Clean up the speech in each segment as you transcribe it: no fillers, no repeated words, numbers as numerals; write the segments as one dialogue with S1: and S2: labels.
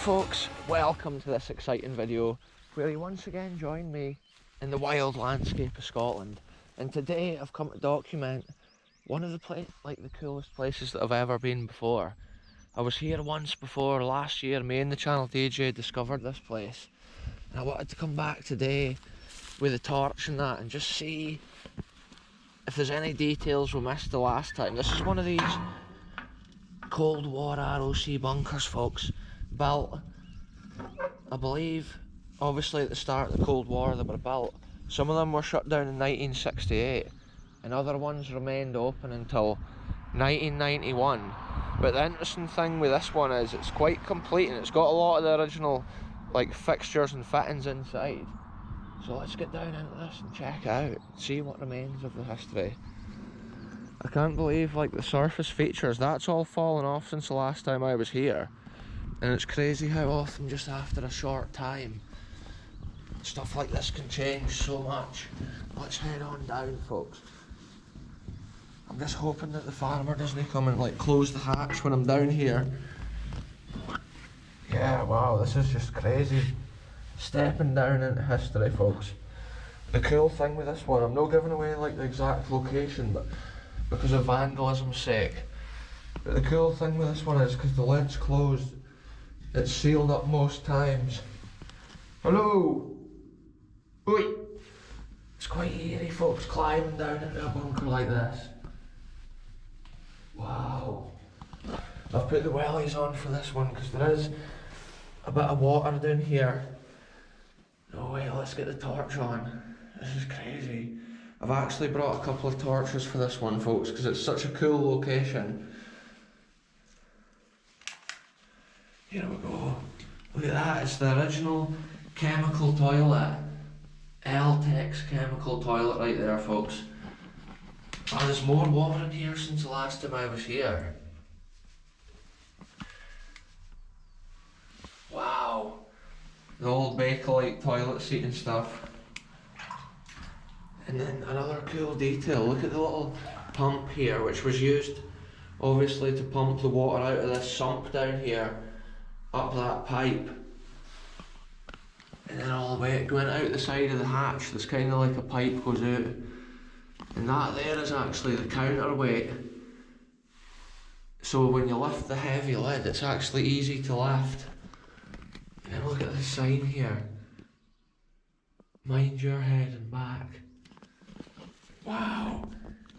S1: folks, welcome to this exciting video where you once again join me in the wild landscape of Scotland. And today I've come to document one of the coolest places that I've ever been before. I was here once before last year. Me and the channel DJ discovered this place, and I wanted to come back today with a torch and that and just see if there's any details we missed the last time. This is one of these Cold War ROC bunkers, folks, built, I believe, obviously at the start of the Cold War they were built. Some of them were shut down in 1968 and other ones remained open until 1991. But the interesting thing with this one is it's quite complete and it's got a lot of the original fixtures and fittings inside. So let's get down into this and check it out, see what remains of the history. I can't believe the surface features, that's all fallen off since the last time I was here. And it's crazy how often just after a short time stuff like this can change so much. Let's head on down, folks. I'm just hoping that the farmer doesn't come and close the hatch when I'm down here. Yeah, wow, this is just crazy. Stepping down into history, folks. The cool thing with this one, I'm not giving away the exact location, but because of vandalism's sake. But the cool thing with this one is because the lid's closed, it's sealed up most times. Hello! Oi! It's quite eerie, folks, climbing down into a bunker like this. Wow. I've put the wellies on for this one because there is a bit of water down here. No way, let's get the torch on. This is crazy. I've actually brought a couple of torches for this one, folks, because it's such a cool location. Here we go. Look at that, it's the original chemical toilet. L-Tex chemical toilet right there, folks. Oh, there's more water in here since the last time I was here. Wow. The old Bakelite toilet seat and stuff. And then another cool detail, look at the little pump here, which was used obviously to pump the water out of this sump down here, up that pipe. And then all the way going out the side of the hatch, there's kind of like a pipe goes out. And that there is actually the counterweight. So when you lift the heavy lid, it's actually easy to lift. And then look at this sign here. Mind your head and back. Wow.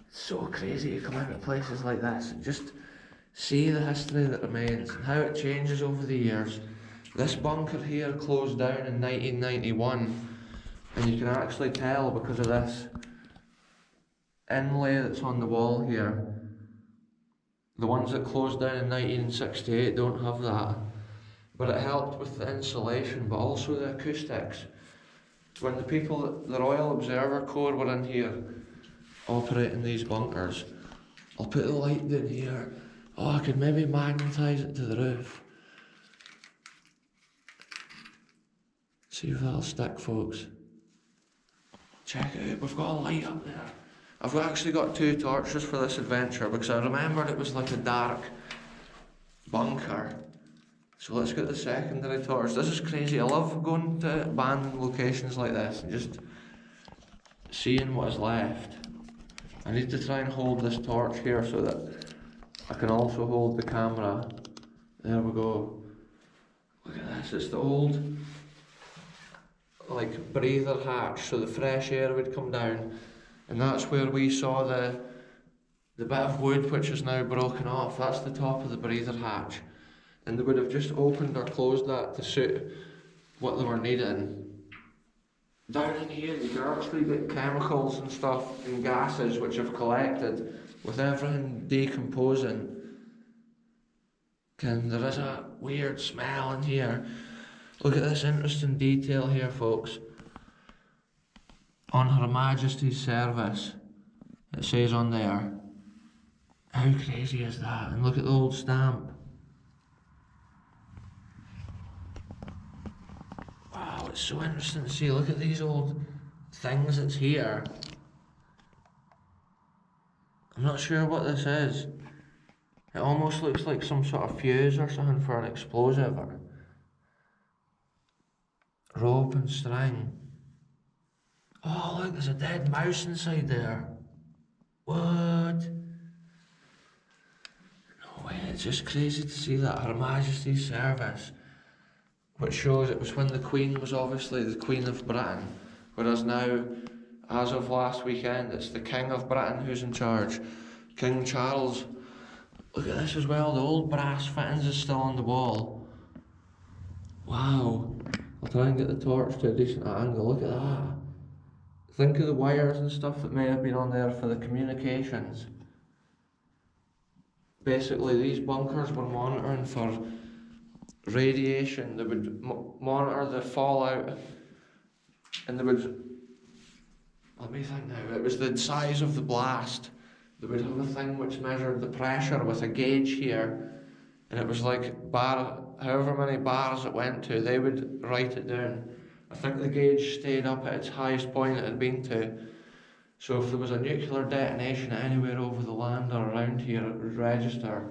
S1: It's so crazy to come into places like this and just see the history that remains and how it changes over the years. This bunker here closed down in 1991 and you can actually tell because of this inlay that's on the wall here. The ones that closed down in 1968 don't have that, but it helped with the insulation but also the acoustics. When the people, the Royal Observer Corps were in here operating these bunkers, I'll put the light down here. Oh, I could maybe magnetise it to the roof. See if that'll stick, folks. Check it out, we've got a light up there. I've actually got two torches for this adventure because I remembered it was like a dark bunker. So let's get the secondary torch. This is crazy, I love going to abandoned locations like this and just seeing what is left. I need to try and hold this torch here so that I can also hold the camera. There we go. Look at this, it's the old breather hatch so the fresh air would come down. And that's where we saw the bit of wood which is now broken off. That's the top of the breather hatch. And they would have just opened or closed that to suit what they were needing. Down in here you can actually get chemicals and stuff and gases which have collected with everything decomposing. And there is a weird smell in here. Look at this interesting detail here, folks. On Her Majesty's service, it says on there. How crazy is that? And look at the old stamp. Wow, it's so interesting to see. Look at these old things that's here. I'm not sure what this is. It almost looks like some sort of fuse or something for an explosive. rope and string. Oh look, there's a dead mouse inside there. What? No way, it's just crazy to see that Her Majesty's service, which shows it was when the Queen was obviously the Queen of Britain, whereas now, as of last weekend, it's the King of Britain who's in charge, King Charles. Look at this as well, the old brass fittings is still on the wall. Wow, I'll try and get the torch to a decent angle, look at that. Think of the wires and stuff that may have been on there for the communications. Basically, these bunkers were monitoring for radiation. They would monitor the fallout, and they would, let me think now, it was the size of the blast. They would have a thing which measured the pressure with a gauge here, and it was like however many bars it went to, they would write it down. I think the gauge stayed up at its highest point it had been to, so if there was a nuclear detonation anywhere over the land or around here, it would register.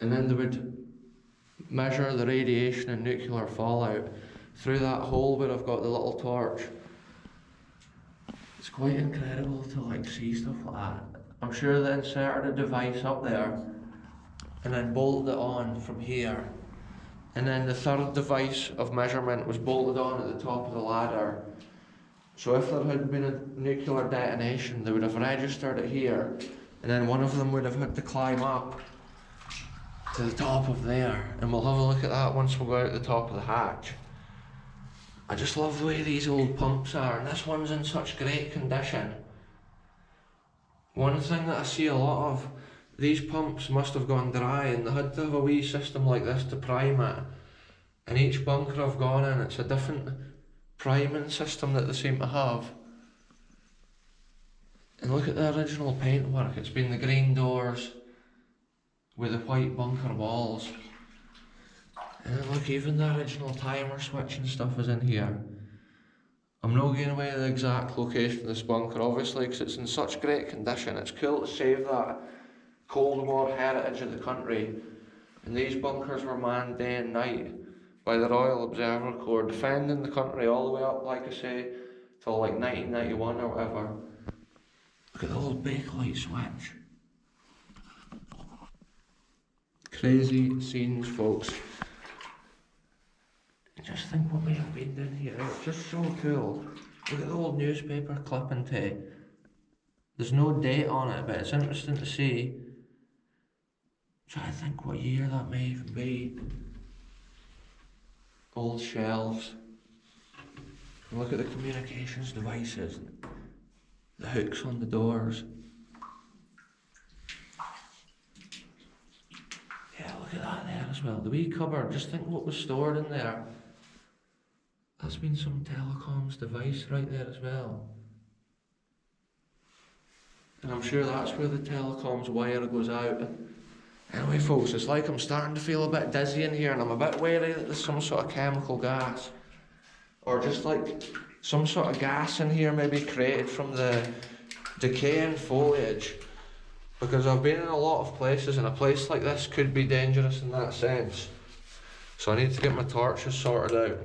S1: And then they would measure the radiation and nuclear fallout through that hole where I've got the little torch. It's quite incredible to like see stuff like that. I'm sure they inserted a device up there and then bolted it on from here. And then the third device of measurement was bolted on at the top of the ladder. So if there had been a nuclear detonation, they would have registered it here, and then one of them would have had to climb up to the top of there. And we'll have a look at that once we go out the top of the hatch. I just love the way these old pumps are, and this one's in such great condition. One thing that I see a lot of, these pumps must have gone dry and they had to have a wee system like this to prime it. And each bunker I've gone in, it's a different priming system that they seem to have. And look at the original paintwork, it's been the green doors with the white bunker walls. And then look, even the original timer switch and stuff is in here. I'm not giving away the exact location of this bunker, obviously, because it's in such great condition. It's cool to save that Cold War heritage of the country. And these bunkers were manned day and night by the Royal Observer Corps, defending the country all the way up, like I say, till like 1991 or whatever. Look at the old bakelite switch. Crazy scenes, folks. Just think what may have been in here. It's just so cool. Look at the old newspaper clipping tape. There's no date on it, but it's interesting to see. Try to think what year that may even be. Old shelves. And look at the communications devices. The hooks on the doors. Yeah, look at that there as well. The wee cupboard, just think what was stored in there. That's been some telecoms device right there as well. And I'm sure that's where the telecoms wire goes out. Anyway folks, it's like I'm starting to feel a bit dizzy in here, and I'm a bit wary that there's some sort of chemical gas. Or just like some sort of gas in here maybe created from the decaying foliage. Because I've been in a lot of places, and a place like this could be dangerous in that sense. So I need to get my torches sorted out.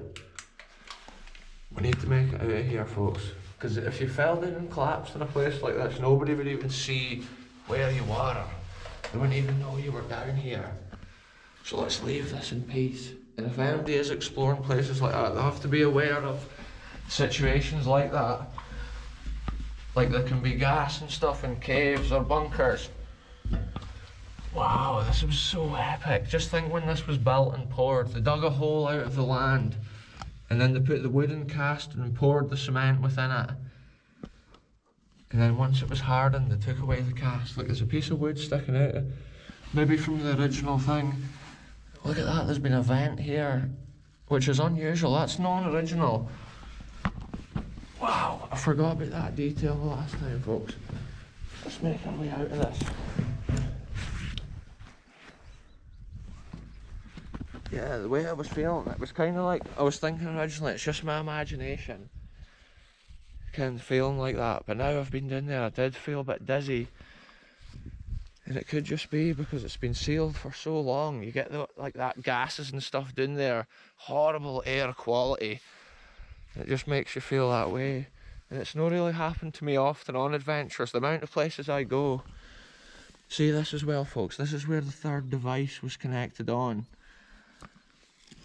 S1: We need to make it out of here, folks. Because if you fell down and collapsed in a place like this, nobody would even see where you were. They wouldn't even know you were down here. So let's leave this in peace. And if anybody is exploring places like that, they have to be aware of situations like that. Like there can be gas and stuff in caves or bunkers. Wow, this was so epic. Just think when this was built and poured, they dug a hole out of the land, and then they put the wooden cast and poured the cement within it. And then once it was hardened, they took away the cast. Look, there's a piece of wood sticking out, maybe from the original thing. Look at that, there's been a vent here, which is unusual. That's non-original. Wow, I forgot about that detail the last time, folks. Let's make our way out of this. Yeah, the way I was feeling, it was kind of like, I was thinking originally, it's just my imagination. Kind of feeling like that, but now I've been down there, I did feel a bit dizzy. And it could just be because it's been sealed for so long. You get like that gases and stuff down there, horrible air quality. It just makes you feel that way. And it's not really happened to me often on adventures. The amount of places I go. See this as well, folks. This is where the third device was connected on.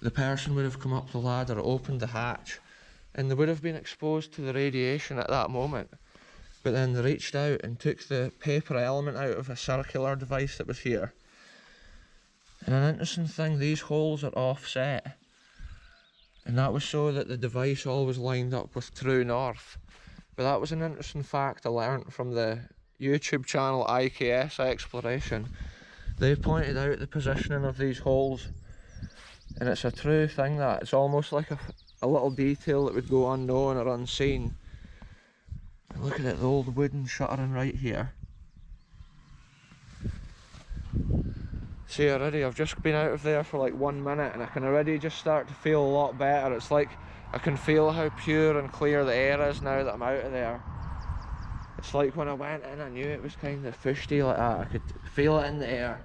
S1: The person would have come up the ladder, opened the hatch, and they would have been exposed to the radiation at that moment. But then they reached out and took the paper element out of a circular device that was here. And an interesting thing, these holes are offset. And that was so that the device always lined up with true north. But that was an interesting fact I learnt from the YouTube channel IKS Exploration. They pointed out the positioning of these holes. And it's a true thing that. It's almost like a little detail that would go unknown or unseen. Look at it, the old wooden shuttering right here. See already, I've just been out of there for like 1 minute and I can already just start to feel a lot better. It's like I can feel how pure and clear the air is now that I'm out of there. It's like when I went in I knew it was kind of fusty like that. I could feel it in the air.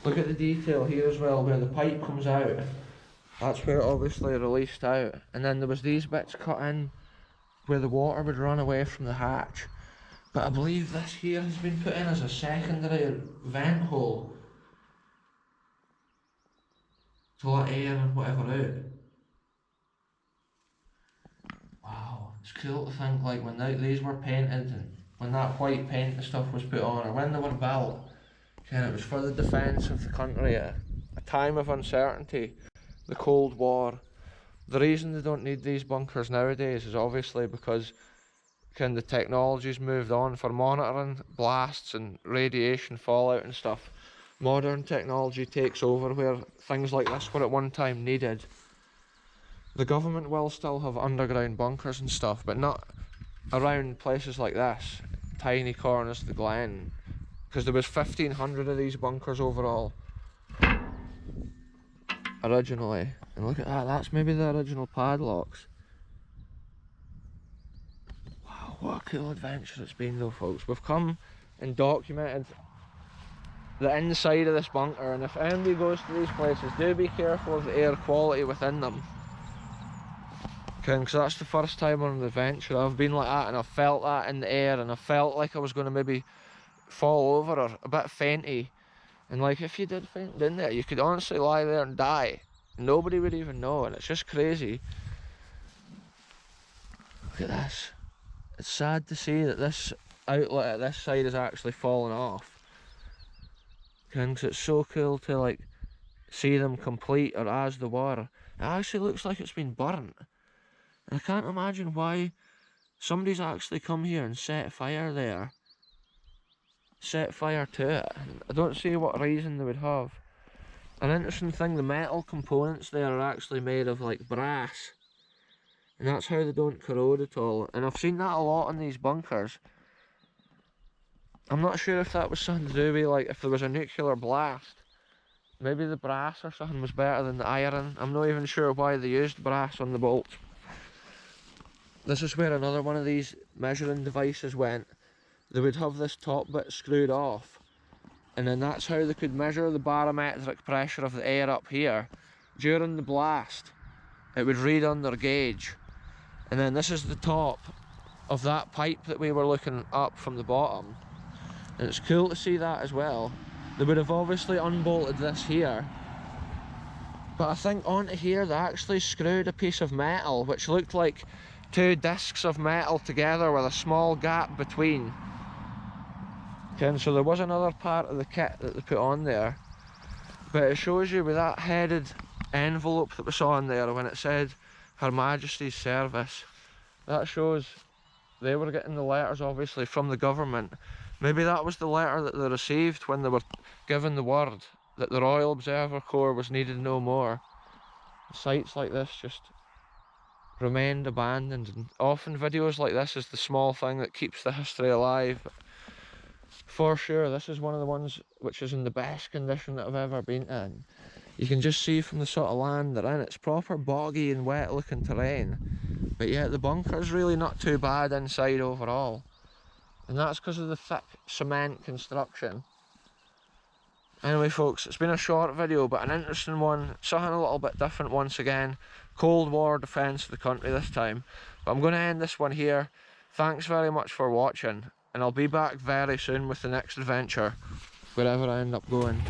S1: Look at the detail here as well where the pipe comes out. That's where it obviously released out. And then there was these bits cut in where the water would run away from the hatch. But I believe this here has been put in as a secondary vent hole to let air and whatever out. Wow, it's cool to think like when these were painted and when that white paint and stuff was put on, or when they were built, and it was for the defence of the country at a time of uncertainty, the Cold War. The reason they don't need these bunkers nowadays is obviously because the technology's moved on for monitoring blasts and radiation fallout and stuff. Modern technology takes over where things like this were at one time needed. The government will still have underground bunkers and stuff, but not around places like this, tiny corners of the glen, because there was 1,500 of these bunkers overall originally. And look at that, that's maybe the original padlocks. Wow, what a cool adventure it's been though, folks. We've come and documented the inside of this bunker, and if anybody goes to these places, do be careful of the air quality within them. Because that's the first time on an adventure I've been like that, and I've felt that in the air, and I felt like I was going to maybe fall over or a bit fainty. And like if you did faint in there, you could honestly lie there and die. Nobody would even know, and it's just crazy. Look at this. It's sad to see that this outlet at this side is actually falling off. Because it's so cool to like see them complete or as they were. It actually looks like it's been burnt. And I can't imagine why somebody's actually come here and set fire there. Set fire to it. I don't see what reason they would have. An interesting thing, the metal components there are actually made of like brass. And that's how they don't corrode at all. And I've seen that a lot in these bunkers. I'm not sure if that was something to do with like if there was a nuclear blast. Maybe the brass or something was better than the iron. I'm not even sure why they used brass on the bolts. This is where another one of these measuring devices went. They would have this top bit screwed off, and then that's how they could measure the barometric pressure of the air up here. During the blast, it would read on their gauge, and then this is the top of that pipe that we were looking up from the bottom. And it's cool to see that as well. They would have obviously unbolted this here, but I think onto here they actually screwed a piece of metal which looked like two discs of metal together with a small gap between. Okay, so there was another part of the kit that they put on there, but it shows you with that headed envelope that we saw on there when it said Her Majesty's Service, that shows they were getting the letters obviously from the government. Maybe that was the letter that they received when they were given the word that the Royal Observer Corps was needed no more. Sites like this just remained abandoned, and often videos like this is the small thing that keeps the history alive. For sure, this is one of the ones which is in the best condition that I've ever been in. You can just see from the sort of land they're in, it's proper boggy and wet looking terrain. But yet the bunker's really not too bad inside overall. and that's because of the thick cement construction. Anyway folks, it's been a short video but an interesting one, something a little bit different once again. Cold War defence of the country this time. But I'm going to end this one here. Thanks very much for watching, and I'll be back very soon with the next adventure, wherever I end up going.